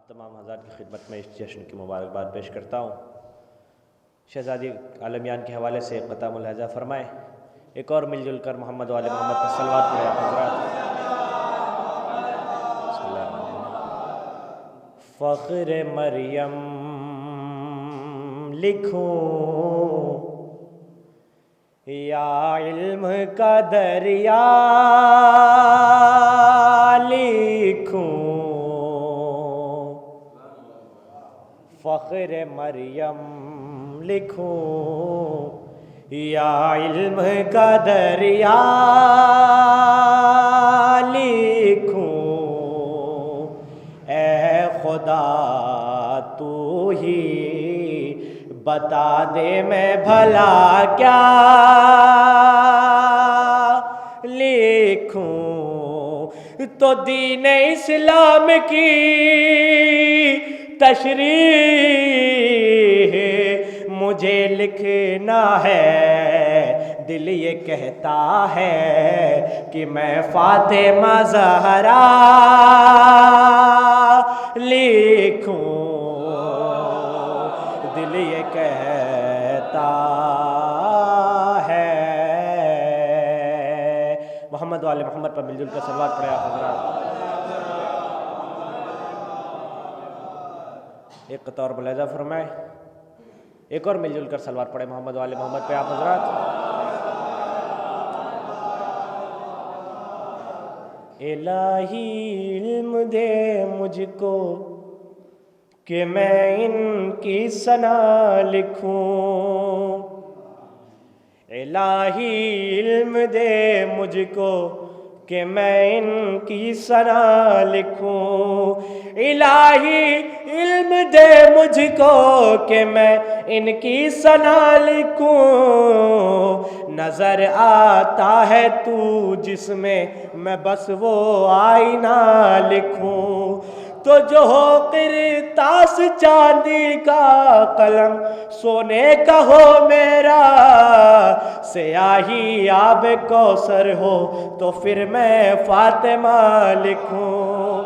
آپ تمام حضرات کی خدمت میں اس جشن کی مبارکباد پیش کرتا ہوں۔ شہزادی عالمیان کے حوالے سے قطع ملاحظہ فرمائیں، ایک اور مل جل کر محمد و آل محمد پر صلوات پڑھیں آپ حضرات۔ بسم اللہ الرحمن الرحیم۔ فخر مریم لکھوں یا علم کا دریا لکھوں، فخر مریم لکھوں یا علم کا دریا لکھوں، اے خدا تو ہی بتا دے میں بھلا کیا لکھوں، تو دین اسلام کی تشریح مجھے لکھنا ہے، دل یہ کہتا ہے کہ میں فاطمہ زہرا لکھوں، دل یہ کہتا ہے۔ محمد و آل محمد پر مل جل کر صلوات پڑھیں آپ حضرات۔ ایک قطع اور ملاحظہ فرمائیں، ایک اور مل جل کر صلوات پڑھیں محمد و آل محمد پہ آپ حضرات۔ الہی علم دے مجھ کو کہ میں ان کی ثنا لکھوں، الہی علم دے مجھ کو کہ میں ان کی ثنا لکھوں، الہی علم دے مجھ کو کہ میں ان کی ثنا لکھوں، نظر آتا ہے تو جس میں بس وہ آئینہ لکھوں، تو جو ہو قرطاس چاندی کا قلم سونے کا ہو میرا، سیاہی آب کوثر ہو تو پھر میں فاطمہ لکھوں۔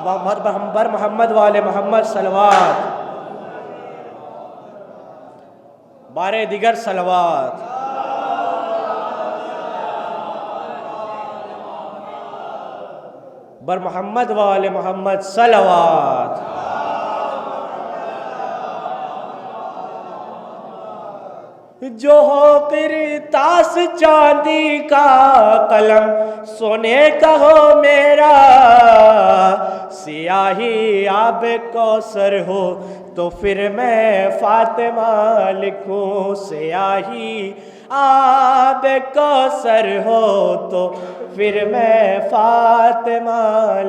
محمد والے محمد صلوات، بارے دیگر صلوات۔ بر محمد والے محمد صلوات۔ جو ہو قرطاس چاندی کا قلم سونے کا ہو میرا، سیاہی آب کوثر ہو تو پھر میں فاطمہ لکھوں، سیاہی آب کوثر ہو تو پھر میں فاطمہ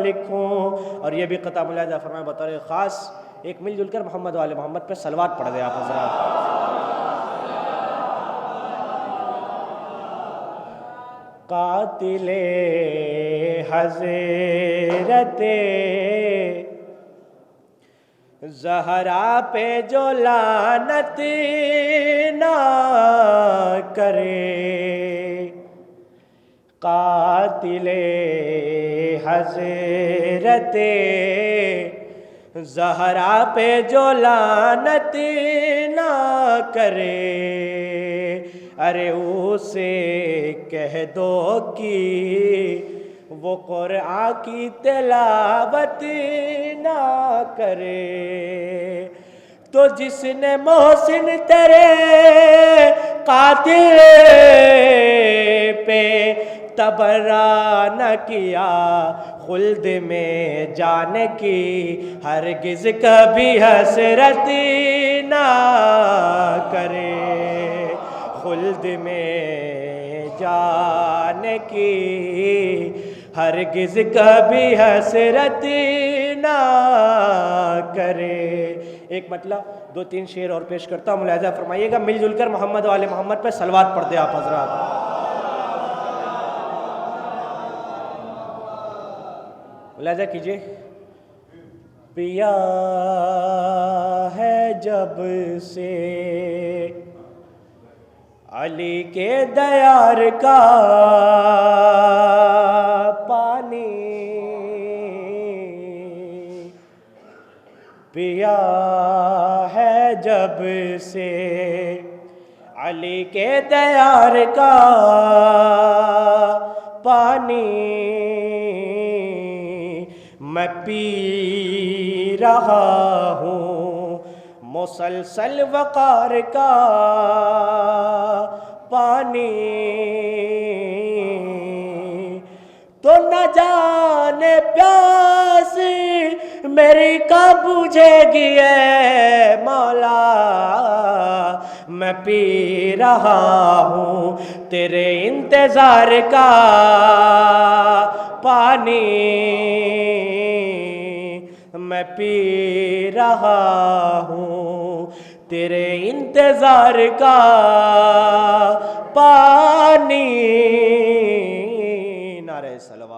لکھوں۔ اور یہ بھی قطع ملاحظہ فرمائیں بطور خاص، ایک مل جل کر محمد و آل محمد پہ صلوات پڑھ دیں آپ حضرات۔ قاتل حضرت زہرا پہ جو لعنت نہ کرے، قاتل حضرت زہرا پہ جو لعنت نہ کرے، ارے اسے کہہ دو کہ وہ قرآن کی تلاوت نہ کرے، تو جس نے محسن تیرے قاتل پہ تبرہ نہ کیا، خلد میں جانے کی ہرگز کبھی حسرت نہ کرے، خلد میں جانے کی ہرگز کبھی حسرت نہ کرے۔ ایک مطلب دو تین شعر اور پیش کرتا ہوں، ملاحظہ فرمائیے گا، مل جل کر محمد و آل محمد پہ صلوات پڑھ دیں آپ حضرات۔ ملاحظہ کیجئے، پیا ہے جب سے علی کے دیار کا پانی، پیا ہے جب سے علی کے دیار کا پانی، میں پی رہا ہوں مسلسل وقار کا پانی، تو نہ جانے پیاس میری کب بجھے گی اے مولا، میں پی رہا ہوں تیرے انتظار کا پانی، میں پی رہا ہوں تیرے انتظار کا پانی۔ نعرہ صلوات۔